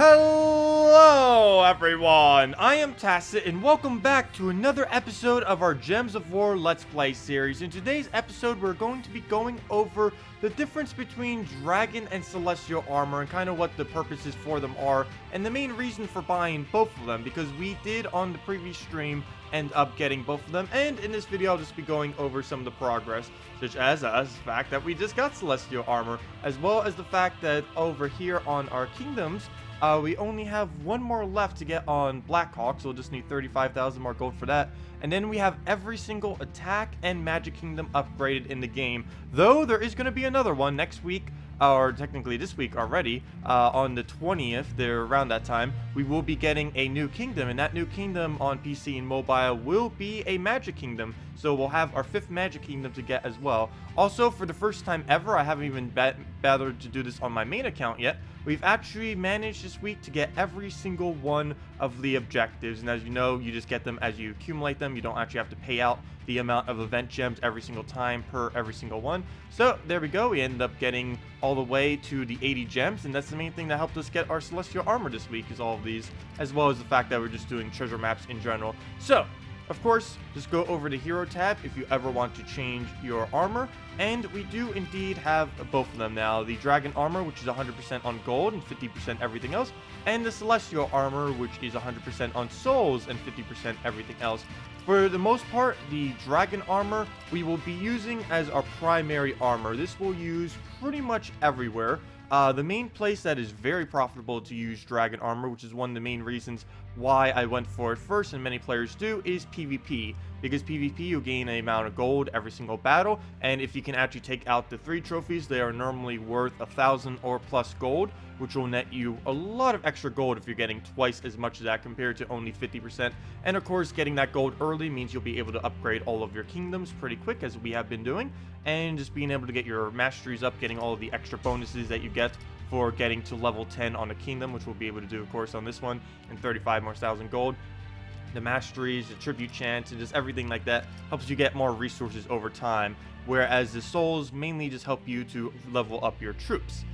Hello everyone, I am Tacet and welcome back to another episode of our Gems of War Let's Play series. In today's episode we're going to be going over the difference between Dragon and Celestial Armor and kind of what the purposes for them are and the main reason for buying both of them, because we did on the previous stream end up getting both of them, and in this video I'll just be going over some of the progress, such as the fact that we just got Celestial Armor, as well as the fact that over here on our kingdoms we only have one more left to get on Blackhawk, so we'll just need 35,000 more gold for that. And then we have every single attack and magic kingdom upgraded in the game. Though there is going to be another one next week, or technically this week already, on the 20th, there around that time, we will be getting a new kingdom. And that new kingdom on PC and mobile will be a magic kingdom. So we'll have our 5th magic kingdom to get as well. Also, for the first time ever, I haven't even bothered to do this on my main account yet, we've actually managed this week to get every single one of the objectives. And as you know, you just get them as you accumulate them. You don't actually have to pay out the amount of event gems every single time per every single one. So there we go. We ended up getting all the way to the 80 gems. And that's the main thing that helped us get our Celestial Armor this week, is all of these, as well as the fact that we're just doing treasure maps in general. So of course, just go over the Hero tab if you ever want to change your armor. And we do indeed have both of them now. The Dragon Armor, which is 100% on gold and 50% everything else. And the Celestial Armor, which is 100% on souls and 50% everything else. For the most part, the Dragon Armor we will be using as our primary armor. This we'll use pretty much everywhere. The main place that is very profitable to use Dragon Armor, which is one of the main reasons why I went for it first, and many players do, is PvP. Because PvP, you gain an amount of gold every single battle, and if you can actually take out the 3 trophies, they are normally worth 1,000 or plus gold, which will net you a lot of extra gold if you're getting twice as much as that compared to only 50%. And of course, getting that gold early means you'll be able to upgrade all of your kingdoms pretty quick, as we have been doing, and just being able to get your masteries up, getting all of the extra bonuses that you get for getting to level 10 on a kingdom, which we'll be able to do of course on this one, and 35 more thousand gold. The masteries, the tribute chance, and just everything like that helps you get more resources over time, whereas the souls mainly just help you to level up your troops.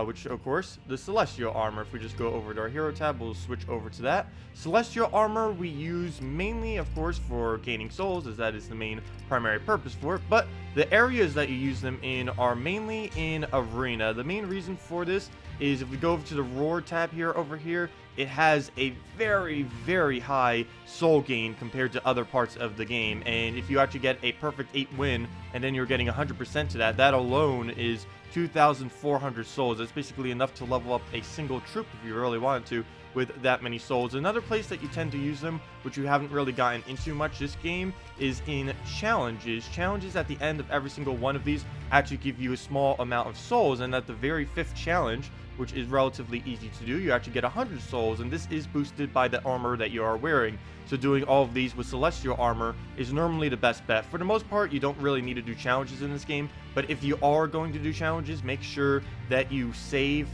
Which of course, the Celestial Armor, if we just go over to our Hero tab, we'll switch over to that. Celestial Armor we use mainly, of course, for gaining souls, as that is the main primary purpose for it, but the areas that you use them in are mainly in Arena. The main reason for this is if we go over to the Roar tab here, over here, it has a very, very high soul gain compared to other parts of the game, and if you actually get a perfect 8 win, and then you're getting 100% to that, that alone is 2,400 souls. That's basically enough to level up a single troop if you really wanted to with that many souls. Another place that you tend to use them, which you haven't really gotten into much this game, is in challenges. Challenges at the end of every single one of these actually give you a small amount of souls, and at the very 5th challenge, which is relatively easy to do, you actually get 100 souls, and this is boosted by the armor that you are wearing. So doing all of these with Celestial Armor is normally the best bet. For the most part, you don't really need to do challenges in this game, but if you are going to do challenges, make sure that you save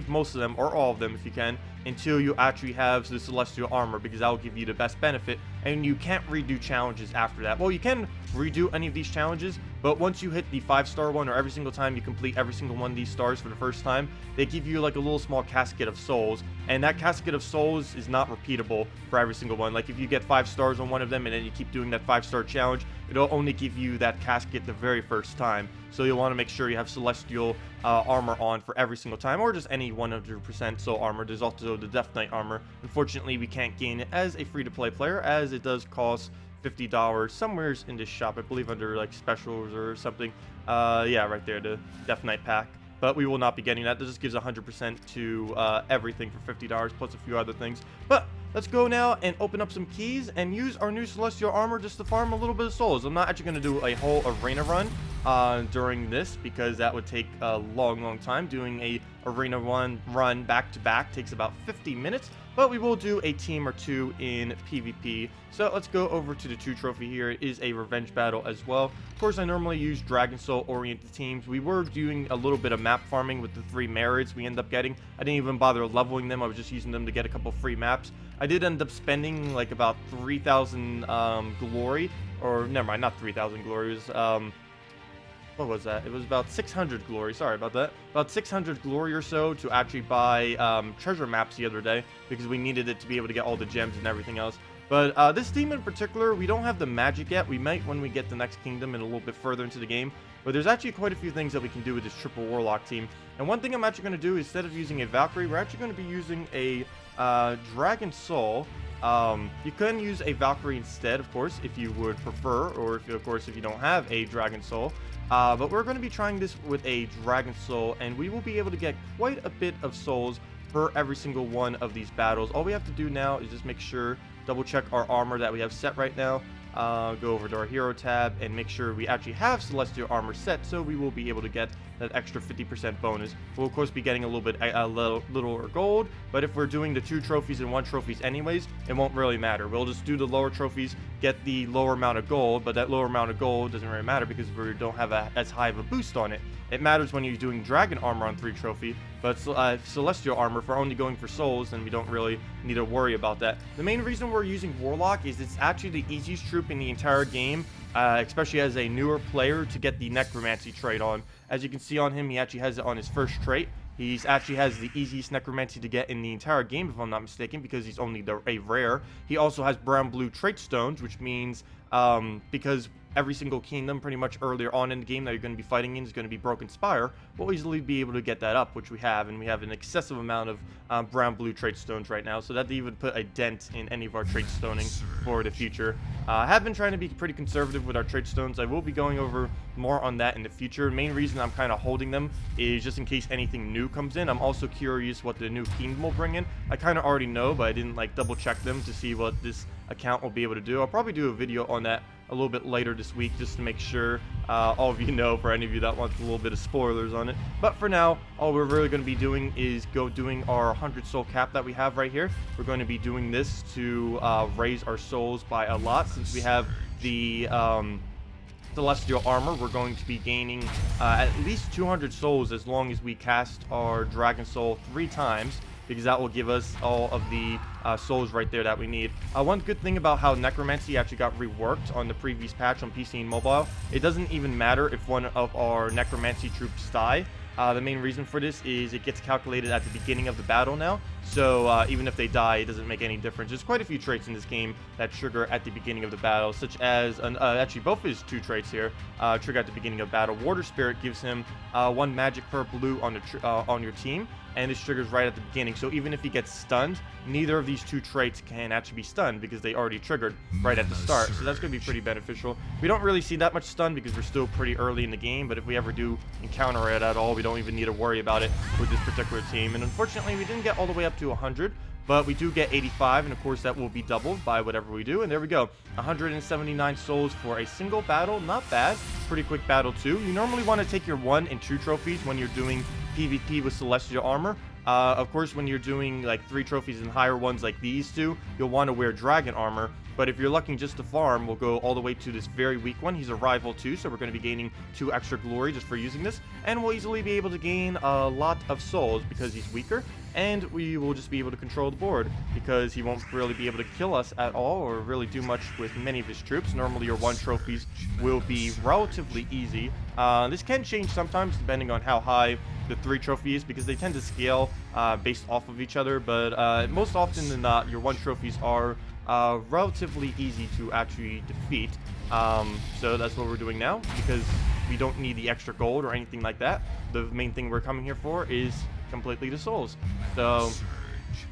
most of them, or all of them if you can, until you actually have the Celestial Armor, because that will give you the best benefit, and you can't redo challenges after that. Well, you can redo any of these challenges, but once you hit the 5-star one, or every single time you complete every single one of these stars for the first time, they give you like a little small casket of souls, and that casket of souls is not repeatable for every single one. Like if you get 5 stars on one of them and then you keep doing that 5-star challenge, it'll only give you that casket the very first time. So you'll want to make sure you have Celestial Armor on for every single time, or just any 100% soul armor. There's also the Death Knight armor. Unfortunately, we can't gain it as a free-to-play player, as it does cost $50 somewhere in this shop, I believe under like specials or something. Yeah, right there, the Death Knight pack. But we will not be getting that. This just gives 100% to everything for $50 plus a few other things. But let's go now and open up some keys and use our new Celestial Armor just to farm a little bit of souls. I'm not actually going to do a whole arena run during this, because that would take a long time. Doing a arena run back to back takes about 50 minutes, but we will do a team or 2 in PvP. So let's go over to the 2 trophy here. It is a revenge battle as well. Of course, I normally use Dragon Soul oriented teams. We were doing a little bit of map farming with the 3 merits we end up getting. I didn't even bother leveling them. I was just using them to get a couple free maps. I did end up spending like about 3,000 glory, or never mind, not 3,000 glory. It was what was that? It was about 600 glory. Sorry about that. About 600 glory or so to actually buy treasure maps the other day because we needed it to be able to get all the gems and everything else. But this team in particular, we don't have the magic yet. We might when we get the next kingdom and a little bit further into the game. But there's actually quite a few things that we can do with this triple Warlock team. And one thing I'm actually going to do, instead of using a Valkyrie, we're actually going to be using a Dragon Soul. You can use a Valkyrie instead, of course, if you would prefer, or if you don't have a Dragon Soul. But we're going to be trying this with a Dragon Soul, and we will be able to get quite a bit of souls per every single one of these battles. All we have to do now is just make sure, double check our armor that we have set right now. Go over to our hero tab and make sure we actually have celestial armor set, so we will be able to get that extra 50% bonus. We'll of course be getting a little bit littler gold, but if we're doing the 2 trophies and 1 trophies anyways, it won't really matter. We'll just do the lower trophies, get the lower amount of gold, but that lower amount of gold doesn't really matter because we don't have as high of a boost on it. It matters when you're doing dragon armor on 3 trophy, but celestial armor, if we're only going for souls, then we don't really need to worry about that. The main reason we're using Warlock is it's actually the easiest troop in the entire game, especially as a newer player, to get the necromancy trait on. As you can see on him, he actually has it on his first trait. He actually has the easiest necromancy to get in the entire game, if I'm not mistaken, because he's only a rare. He also has brown-blue trait stones, which means because every single kingdom pretty much earlier on in the game that you're going to be fighting in is going to be Broken Spire, we'll easily be able to get that up, which we have, and we have an excessive amount of brown-blue trait stones right now, so that even put a dent in any of our trait stoning for the future. I have been trying to be pretty conservative with our trait stones. I will be going over more on that in the future. The main reason I'm kind of holding them is just in case anything new comes in. I'm also curious what the new kingdom will bring in. I kind of already know, but I didn't like double check them to see what this account will be able to do. I'll probably do a video on that a little bit later this week just to make sure all of you know, for any of you that wants a little bit of spoilers on it. But for now, all we're really going to be doing is doing our 100 soul cap that we have right here. We're going to be doing this to raise our souls by a lot. Since we have the celestial armor, we're going to be gaining at least 200 souls as long as we cast our Dragon Soul 3 times, because that will give us all of the souls right there that we need. One good thing about how Necromancy actually got reworked on the previous patch on PC and mobile, it doesn't even matter if one of our Necromancy troops die. The main reason for this is it gets calculated at the beginning of the battle now, so even if they die, it doesn't make any difference. There's quite a few traits in this game that trigger at the beginning of the battle, such as, actually both his 2 traits here trigger at the beginning of battle. Water Spirit gives him 1 magic per blue on your team, and this triggers right at the beginning, so even if he gets stunned, neither of these 2 traits can actually be stunned because they already triggered right at the start, so that's going to be pretty beneficial. We don't really see that much stun because we're still pretty early in the game, but if we ever do encounter it at all, we don't even need to worry about it with this particular team. And unfortunately, we didn't get all the way up to 100, but we do get 85, and of course that will be doubled by whatever we do. And there we go, 179 souls for a single battle. Not bad. Pretty quick battle too. You normally want to take your 1 and 2 trophies when you're doing PvP with celestial armor. Of course, when you're doing like 3 trophies and higher ones like these 2, you'll want to wear dragon armor. But if you're looking just to farm, we'll go all the way to this very weak one. He's a rival too, so we're going to be gaining 2 extra glory just for using this. And we'll easily be able to gain a lot of souls because he's weaker. And we will just be able to control the board because he won't really be able to kill us at all or really do much with many of his troops. Normally your 1 trophies will be relatively easy. This can change sometimes depending on how high the 3 trophy is because they tend to scale based off of each other. But most often than not, your 1 trophies are relatively easy to actually defeat. So that's what we're doing now because we don't need the extra gold or anything like that. The main thing we're coming here for is completely the souls. So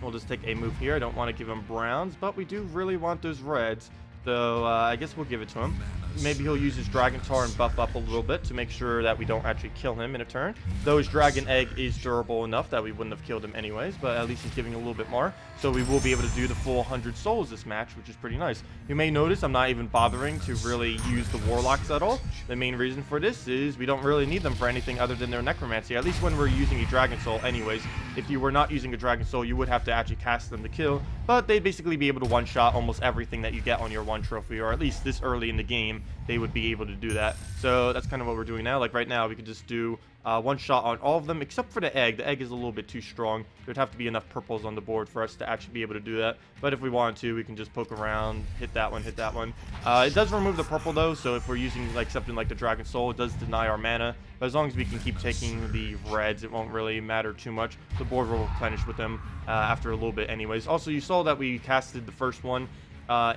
we'll just take a move here. I don't want to give him browns, but we do really want those reds. So I guess we'll give it to him. Maybe he'll use his Dragon Tar and buff up a little bit to make sure that we don't actually kill him in a turn. Though his Dragon Egg is durable enough that we wouldn't have killed him anyways, but at least he's giving a little bit more. So we will be able to do the full 100 souls this match, which is pretty nice. You may notice I'm not even bothering to really use the Warlocks at all. The main reason for this is we don't really need them for anything other than their Necromancy, at least when we're using a Dragon Soul anyways. If you were not using a Dragon Soul, you would have to actually cast them to kill, but they'd basically be able to one-shot almost everything that you get on your 1 trophy, or at least this early in the game. game, they would be able to do that. So that's kind of what we're doing now. Like right now, we could just do one shot on all of them, except for the egg. The egg is a little bit too strong. There'd have to be enough purples on the board for us to actually be able to do that. But if we wanted to, we can just poke around, hit that one, hit that one. It does remove the purple though, so if we're using like something like the Dragon Soul, it does deny our mana. But as long as we can keep taking the reds, it won't really matter too much. The board will replenish with them after a little bit anyways. Also, you saw that we casted the first one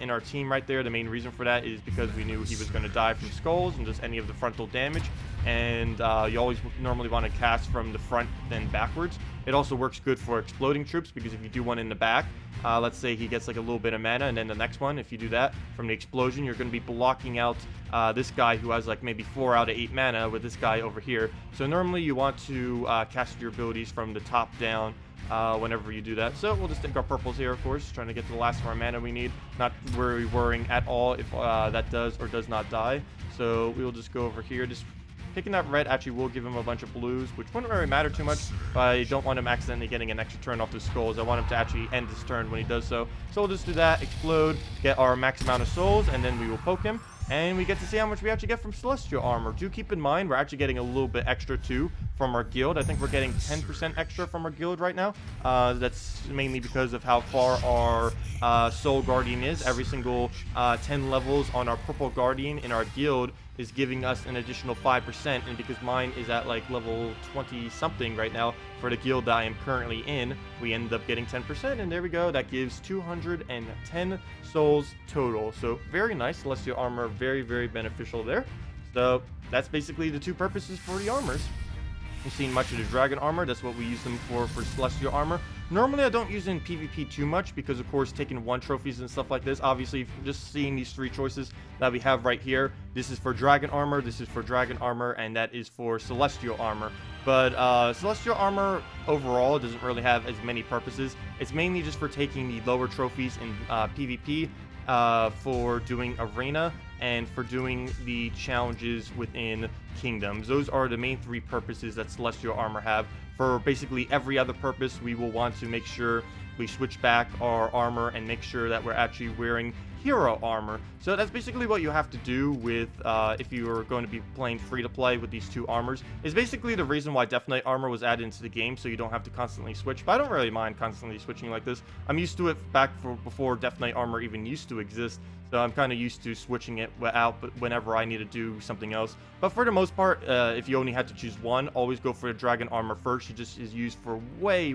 in our team right there. The main reason for that is because we knew he was going to die from skulls and just any of the frontal damage. And you always normally want to cast from the front then backwards. It also works good for exploding troops, because if you do one in the back, let's say he gets like a little bit of mana, and then the next one, if you do that from the explosion, you're going to be blocking out this guy who has like maybe 4 out of 8 mana with this guy over here. So normally you want to cast your abilities from the top down whenever you do that. So we'll just take our purples here, of course, trying to get to the last of our mana we need. Not really worrying at all if that does or does not die. So we'll just go over here. Just picking that red actually will give him a bunch of blues, which wouldn't really matter too much, but I don't want him accidentally getting an extra turn off the skulls. I want him to actually end his turn when he does so. So we'll just do that, explode, get our max amount of souls, and then we will poke him. And we get to see how much we actually get from Celestial Armor. Do keep in mind, we're actually getting a little bit extra too from our guild. I think we're getting 10% extra from our guild right now. That's mainly because of how far our Soul Guardian is. Every single 10 levels on our Purple Guardian in our guild is giving us an additional 5%. And because mine is at like level 20 something right now for the guild that I am currently in, we end up getting 10%. And there we go. That gives 210 souls total. So very nice. Celestial Armor, very, very beneficial there. So that's basically the two purposes for the armors. You've seen much of the Dragon Armor. That's what we use them for Celestial Armor. Normally, I don't use it in PvP too much because, of course, taking 1 trophies and stuff like this, obviously, just seeing these 3 choices that we have right here, this is for Dragon Armor, this is for Dragon Armor, and that is for Celestial Armor. But Celestial Armor overall doesn't really have as many purposes. It's mainly just for taking the lower trophies in PvP, for doing Arena, and for doing the challenges within Kingdoms. Those are the main 3 purposes that Celestial Armor have. For basically every other purpose, we will want to make sure we switch back our armor and make sure that we're actually wearing hero armor. So that's basically what you have to do with if you are going to be playing free to play with these 2 armors. Is basically the reason why Death Knight armor was added into the game, so you don't have to constantly switch. But I don't really mind constantly switching like this. I'm used to it back before Death Knight armor even used to exist. So I'm kind of used to switching it out whenever I need to do something else. But for the most part, if you only had to choose one, always go for the Dragon Armor first. It just is used for way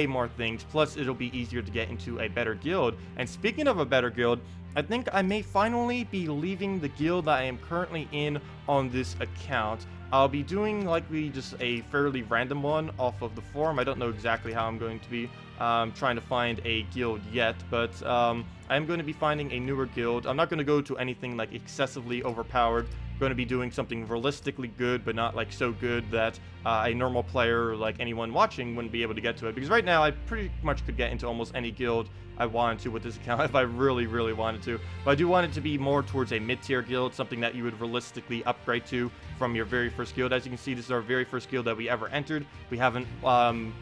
more things. Plus, it'll be easier to get into a better guild. And speaking of a better guild, I think I may finally be leaving the guild that I am currently in on this account. I'll be doing likely just a fairly random one off of the forum. I don't know exactly how I'm going to be trying to find a guild yet, but I'm going to be finding a newer guild. I'm not going to go to anything like excessively overpowered. I'm going to be doing something realistically good, but not like so good that a normal player, like anyone watching, wouldn't be able to get to it. Because right now, I pretty much could get into almost any guild I wanted to with this account if I really wanted to. But I do want it to be more towards a mid-tier guild, something that you would realistically upgrade to from your very first guild. As you can see, this is our very first guild that we ever entered. We haven't,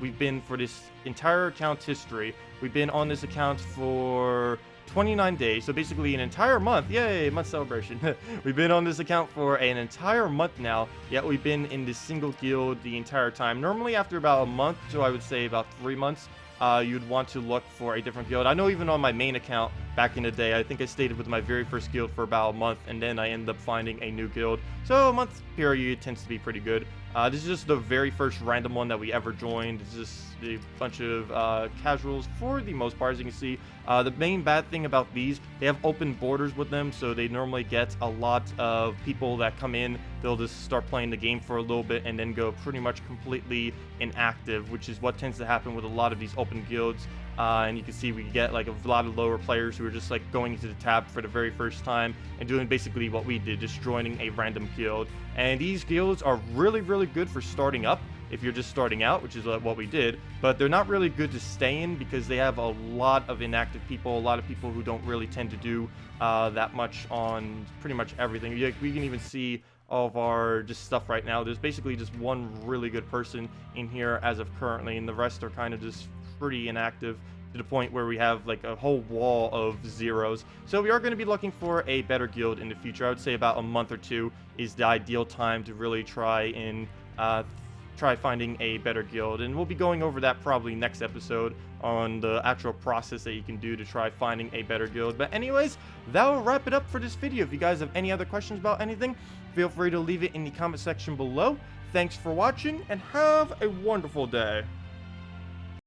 we've been for this entire account's history, we've been on this account for 29 days, so basically an entire month. Yay, month celebration. We've been on this account for an entire month now, yet we've been in this single guild the entire time. Normally after about a month, so I would say about 3 months, you'd want to look for a different guild. I know even on my main account back in the day, I think I stayed with my very first guild for about a month, and then I ended up finding a new guild. So a month period tends to be pretty good. This is just the very first random one that we ever joined. It's just a bunch of casuals for the most part, as you can see. The main bad thing about these, they have open borders with them, so they normally get a lot of people that come in. They'll just start playing the game for a little bit and then go pretty much completely inactive, which is what tends to happen with a lot of these open guilds. And you can see we get like a lot of lower players who are just like going into the tab for the very first time and doing basically what we did, just joining a random guild. And these guilds are really good for starting up if you're just starting out, which is what we did, but they're not really good to stay in because they have a lot of inactive people, a lot of people who don't really tend to do that much on pretty much everything. We can even see all of our just stuff right now. There's basically just one really good person in here as of currently, and the rest are kind of just pretty inactive. to the point where we have like a whole wall of zeros. So we are going to be looking for a better guild in the future. I would say about a month or two is the ideal time to really try and try finding a better guild, and we'll be going over that probably next episode on the actual process that you can do to try finding a better guild. But anyways, that will wrap it up for this video. If you guys have any other questions about anything, feel free to leave it in the comment section below. Thanks for watching and have a wonderful day.